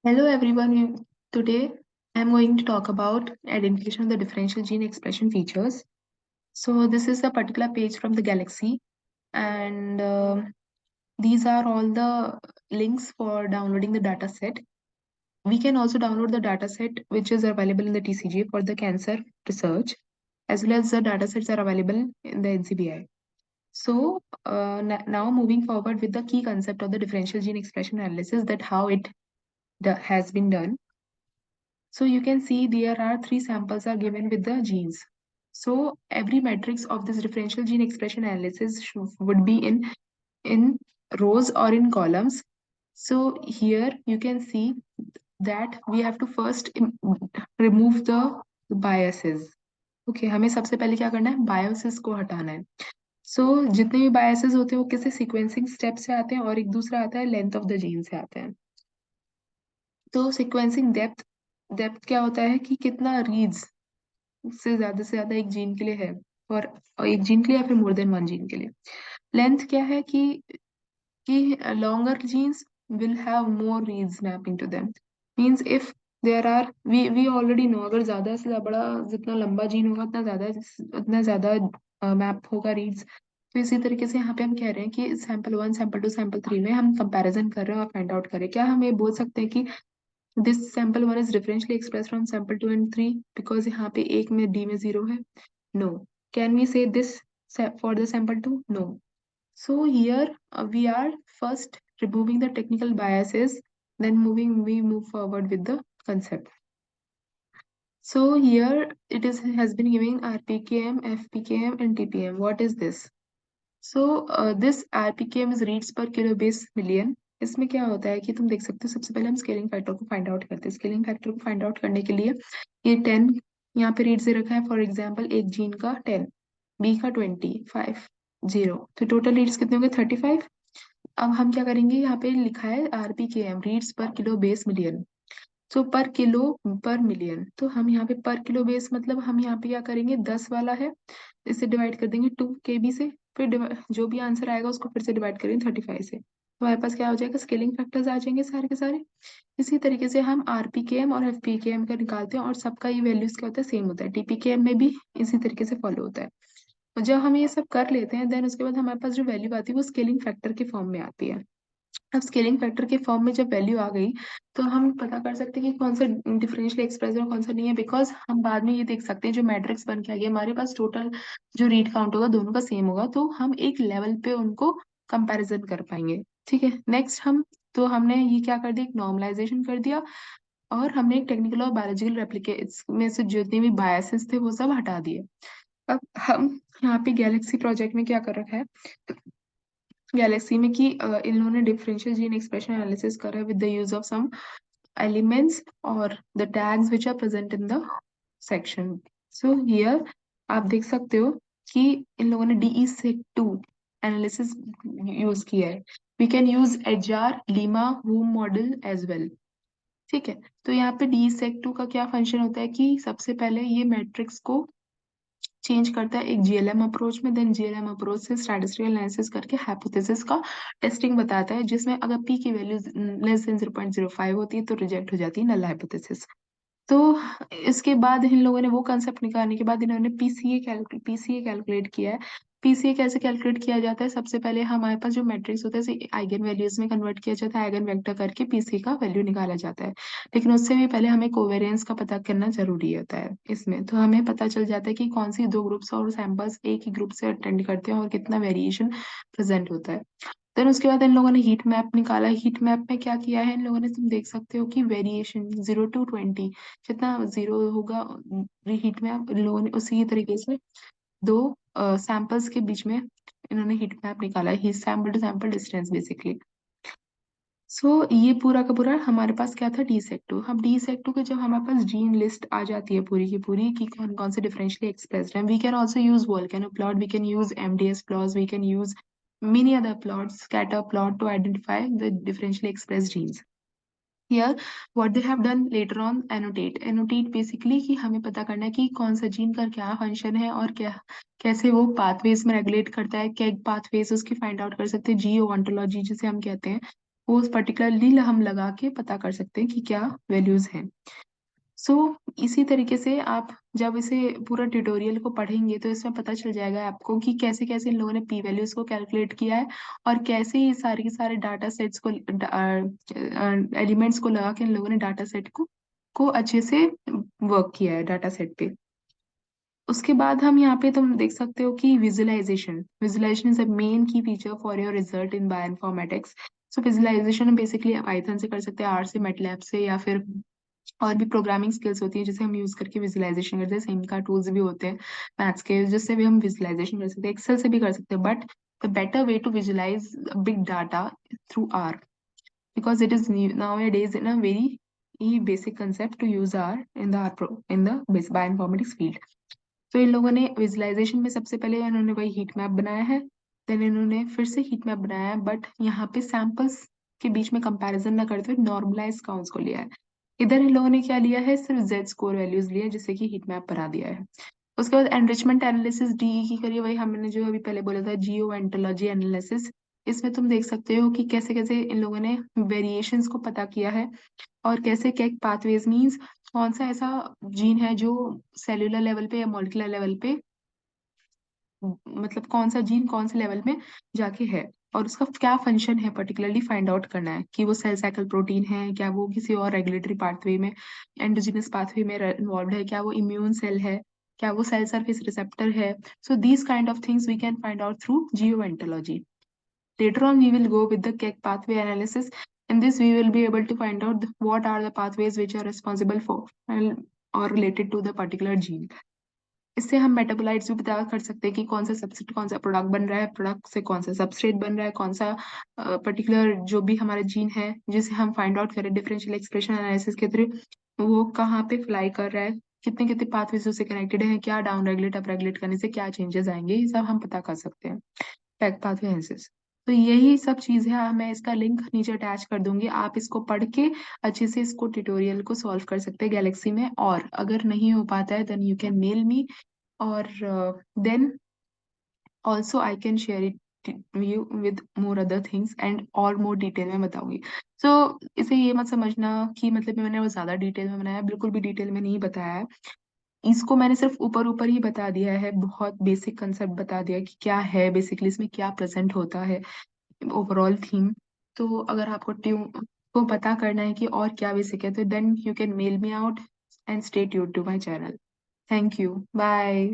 Hello everyone. Today I'm going to talk about identification of the differential gene expression features. So this is a particular page from the Galaxy, and these are all the links for downloading the data set. We can also download the data set which is available in the TCG for the cancer research, as well as the data sets are available in the NCBI. So now moving forward with the key concept of the differential gene expression analysis, that how it has been done. So you can see there are three samples are given with the genes. So every matrix of this differential gene expression analysis would be in rows or in columns. So here you can see that we have to first remove the biases. Okay, हमें सबसे पहले क्या करना है, biases को हटाना है. सो जितने भी बायसेस होते हैं वो किसी सीक्वेंसिंग स्टेप से आते हैं और एक दूसरा आता है लेंथ ऑफ द जीन से आते हैं. तो सीक्वेंसिंग डेप्थ डेप्थ क्या होता है कि कितना रीड्स से ज्यादा एक जीन के लिए है, और एक जीन के लिए या फिर मोर देन वन जीन के लिए. लेंथ क्या है कि longer genes will have more reads mapping to them. Means if there are we already know, अगर ज्यादा से बड़ा जितना लंबा जीन होगा उतना ज्यादा मैप होगा रीड्स. तो इसी तरीके से यहाँ पे हम कह रहे हैं कि सैंपल 1 सैंपल 2 सैंपल 3 में हम कंपैरिजन कर रहे हैं और फाइंड आउट करें. क्या हम ये बोल सकते हैं कि this sample 1 is differentially express from sample 2 and 3 because यहाँ पे एक में डी में 0 है? No. Can we say this for the sample 2? No. So here we are first removing the technical biases, then we move forward with the concept. So here it has been giving RPKM, FPKM, and TPM. What is this? So this RPKM is reads per kilo base million. इसमें क्या होता है कि तुम देख सकते हो, सबसे पहले हम स्केलिंग फैक्टर को फाइंड आउट करते हैं. स्केलिंग फैक्टर को फाइंड आउट करने के लिए ये 10 यहाँ पे रीड से रखा है. फॉर एग्जाम्पल एक जीन का 10, बी का 20, 5, 0, तो टोटल रीड्स कितने होंगे? 35. अब हम क्या करेंगे, यहाँ पे लिखा है RPKM, रीड्स पर किलो बेस मिलियन. सो पर किलो पर मिलियन, तो हम यहाँ पे पर किलो बेस मतलब हम यहाँ पे क्या करेंगे, 10 वाला है, इसे डिवाइड कर देंगे 2 KB से. फिर जो भी आंसर आएगा उसको फिर से डिवाइड करेंगे 35 से. तो हमारे पास क्या हो जाएगा, स्केलिंग फैक्टर्स आ जाएंगे सारे के सारे. इसी तरीके से हम RPKM और FPKM का निकालते हैं और सबका ये वैल्यूज क्या होता है, सेम होता है. TPKM में भी इसी तरीके से फॉलो होता है. और जब हम ये सब कर लेते हैं देन उसके बाद हमारे पास जो वैल्यू आती है वो स्केलिंग फैक्टर के फॉर्म में आती है. अब स्केलिंग फैक्टर के फॉर्म में जब वैल्यू आ गई तो हम पता कर सकते हैं कि कौन सा डिफरेंशियल एक्सप्रेस है और कौन सा नहीं है, बिकॉज हम बाद में ये देख सकते हैं जो मैट्रिक्स बन के आ गया हमारे पास, टोटल जो रीड काउंट होगा दोनों का सेम होगा, तो हम एक लेवल पे उनको कंपैरिजन कर पाएंगे. ठीक है, नेक्स्ट हमने ये क्या कर दिया, एक नॉर्मलाइजेशन कर दिया और हमने एक टेक्निकल और बायोलॉजिकल रेप्लिकेट्स में से जितने भी बायसेस थे वो सब हटा दिए. अब हम यहाँ पे गैलेक्सी प्रोजेक्ट में क्या कर रखा है, गैलेक्सी में कि इन्होंने डिफरेंशियल जीन एक्सप्रेशन एनालिसिस करा है with the use of some elements और the tags which are present in the section. So here आप देख सकते हो कि इन लोगों ने DE-Seq2 एनालिसिस यूज किया है. We can use edgeR, limma, voom model as well. ठीक है, तो यहाँ पे DE-Seq2 का क्या फंक्शन होता है कि सबसे पहले ये मैट्रिक्स को चेंज करता है एक GLM अप्रोच में, देन GLM अप्रोच से स्टैटिस्टिकल एनालिसिस करके हाइपोथेसिस का टेस्टिंग बताता है, जिसमें अगर P की वैल्यू लेस देन 0.05 होती है तो रिजेक्ट हो जाती है नल हाइपोथेसिस. तो इसके बाद इन लोगों ने वो कंसेप्ट निकालने के बाद इन्होंने पीसीए कैलकुलेट किया है. पीसीए कैसे कैलकुलेट किया जाता है, सबसे पहले हमारे पास जो मैट्रिक्स होता है उसे आइगन वैल्यूज में कन्वर्ट किया जाता है, आइगन वेक्टर करके पीसीए का वैल्यू निकाला जाता है. लेकिन उससे भी पहले हमें कोवेरियंस का पता करना जरूरी होता है इसमें. तो हमें पता चल जाता है कि कौन सी दो ग्रुप्स और सैंपल्स एक ही ग्रुप से अटेंड करते हैं और कितना वेरिएशन प्रेजेंट होता है. देन उसके बाद इन लोगों ने हीट मैप निकाला. हीट मैप में क्या किया है इन लोगों ने, तुम देख सकते हो कि वेरिएशन 0 to 20 जितना 0 होगा हीट मैप, इन लोगों ने उसी तरीके से दो सैंपल्स के बीच में इन्होंने हीट मैप निकाला है, sample to sample distance basically. So ये पूरा का पूरा हमारे पास क्या था, DE-Seq2. अब DE-Seq2 के जब हमारे पास जीन लिस्ट आ जाती है पूरी की पूरी कि कौन कौन से डिफरेंशियली एक्सप्रेस्ड है, we can also use volcano plot, we can use MDS plots, we can use many other plots, scatter plot, to identify the differentially expressed genes. Here, what they have done later on, annotate basically कि हमें पता करना है कि कौन सा gene का क्या फंक्शन है और क्या कैसे वो पाथवेज में रेगुलेट करता है, क्या पाथवेज उसकी फाइंड आउट कर सकते हैं, जियो ऑन्टोलॉजी जिसे हम कहते हैं वो पर्टिकुलरली हम लगा के पता कर सकते हैं कि क्या वैल्यूज हैं। सो इसी तरीके से आप जब इसे पूरा ट्यूटोरियल को पढ़ेंगे तो इसमें पता चल जाएगा आपको कि कैसे कैसे इन लोगों ने पी वैल्यूज को कैलकुलेट किया है, और कैसे ये सारे के सारे डाटा सेट्स को एलिमेंट्स को लगा के इन लोगों ने डाटा सेट को अच्छे से वर्क किया है डाटा सेट पे। उसके बाद हम यहाँ पे तुम देख सकते हो कि visualisation visualisation is a main key feature for your result in bioinformatics. So visualisation हम बेसिकली पाइथन से कर सकते हैं, आर से, मैटलैब से, या फिर और भी प्रोग्रामिंग स्किल्स होती है जिसे हम यूज करके विजुअलाइजेशन करते हैं। सेम का टूल्स भी होते हैं मैथ्स के जिससे भी हम विजुअलाइजेशन कर सकते हैं, एक्सेल से भी कर सकते हैं, but the better way to visualize big data through R, because it is nowadays in a very basic concept to use R in the bioinformatics field. तो इन लोगों ने विजुअलाइजेशन में सबसे पहले इन्होंने वही हीट मैप बनाया है, देन इन्होंने फिर से हीट मैप बनाया है, बट यहाँ पे सैंपल्स के बीच में कंपैरिजन ना करते हुए नॉर्मलाइज काउंट्स को लिया है। इधर इन लोगों ने क्या लिया है, सिर्फ जेड स्कोर वैल्यूज लिया है जिससे कि हीट मैप बना दिया है। उसके बाद एनरिचमेंट एनालिसिस डीई की करिए, वही हमने जो अभी पहले बोला था जियो एंटोलॉजी एनालिसिस। इसमें तुम देख सकते हो कि कैसे कैसे इन लोगों ने वेरिएशंस को पता किया है, और कैसे क्या पाथवेज मींस कौन सा ऐसा जीन है जो सेलुलर लेवल पे या मॉलिक्यूलर लेवल पे, मतलब कौन सा जीन कौन से लेवल में जाके है, और उसका क्या फंक्शन है पर्टिकुलरली फाइंड आउट करना है कि वो सेल साइकिल प्रोटीन है, क्या वो किसी और रेगुलेटरी पाथवे में, एंडोजिनस पाथवे में इन्वॉल्व है, क्या वो इम्यून सेल है, क्या वो सेल सरफेस रिसेप्टर है। So these kind of things we can find out through gene ontology. Later on, we will go with the Keck pathway analysis. In this, we will be able to find out what are the pathways which are responsible for or related to the particular gene. इससे हम metabolites भी पता कर सकते हैं कि कौन सा सबस्ट्रेट कौन सा प्रोडक्ट बन रहा है, प्रोडक्ट से कौन सा सबस्ट्रेट बन रहा है, कौन सा पर्टिकुलर जो भी हमारा जीन है जिसे हम फाइंड आउट करें डिफरेंशियल एक्सप्रेशन एनालिसिस के थ्रू, वो कहाँ पे फ्लाई कर रहा है, कितने कितने पाथवेज उससे कनेक्टेड है, क्या डाउन रेगुलेट अप रेगुलेट करने से क्या चेंजेस आएंगे, ये सब हम पता कर सकते हैं पैक पाथवे एनालिसिस। तो यही सब चीज है, मैं इसका लिंक नीचे अटैच कर दूंगी, आप इसको पढ़ के अच्छे से इसको ट्यूटोरियल को सॉल्व कर सकते हैं गैलेक्सी में, और अगर नहीं हो पाता है then you can mail me, और then also I can share it you with more other things and और मोर डिटेल में बताऊंगी। सो इसे ये मत समझना कि मतलब मैंने वो ज्यादा डिटेल में बनाया, बिल्कुल भी डिटेल में नहीं बताया है। इसको मैंने सिर्फ ऊपर ऊपर ही बता दिया है, बहुत बेसिक कंसेप्ट बता दिया कि क्या है बेसिकली इसमें क्या प्रेजेंट होता है, ओवरऑल थीम। तो अगर आपको ट्यून को पता करना है कि और क्या बेसिक है तो then you can mail me out and stay tuned to my channel. Thank you, bye.